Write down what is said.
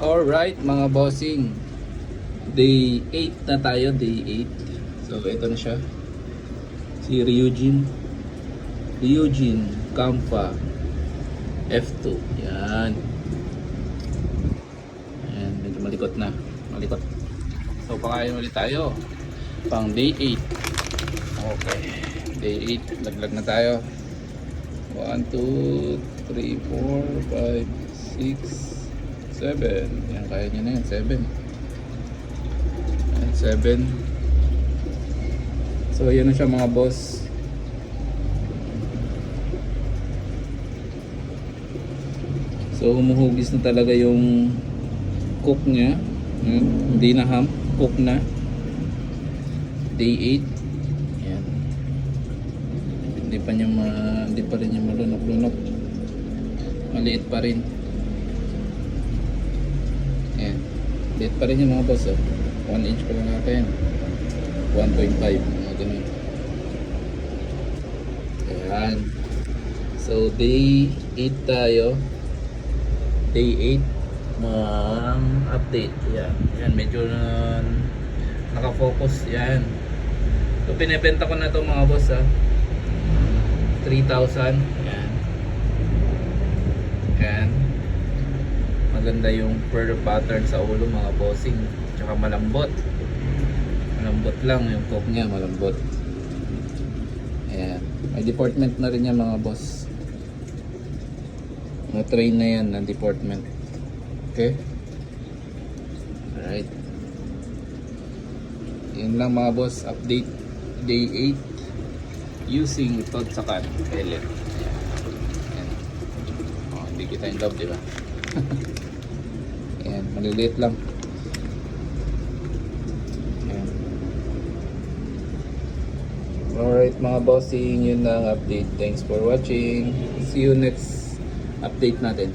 Alright mga bossing, day 8 na tayo, day 8. So ito na siya, si Ryujin Kampa F2. Yan. Ayan, medyo malikot na, malikot. So pakain ulit tayo pang day 8. Okay, day 8, laglag na tayo. 1, 2, 3, 4, 5, 6, 7. Yan, kaya nyo na yan. 7. And 7. So yan na siya mga boss. So humuhugis na talaga yung cook niya. Hindi na ham, cook na. Day 8. Yan. Hindi pa rin niya malunok-lunok. Maliit pa rin. Ayan. Liit pa rin yung mga boss. 1 inch pa lang natin. 1.5. Mga ganun. Ayan. So day 8 tayo. Day 8. Mga update. Ayan. Ayan. Medyo nakafocus. Ayan. So pinibenta ko na to mga boss. 3,000. Ayan. Ayan. Maganda yung pearl pattern sa ulo mga bossing. Tsaka malambot. Malambot lang yung cook niya, malambot. Ayan. May deportment na rin yan mga boss. Mga train na yan ng deportment. Okay? Alright. Yan lang mga boss. Update day 8 using Totsakan pellet. Ayan. Oh, hindi kita in love, diba? Ayan, maliliit lang. Ayan. Alright mga bossing, yun na ang update. Thanks for watching. See you next update natin.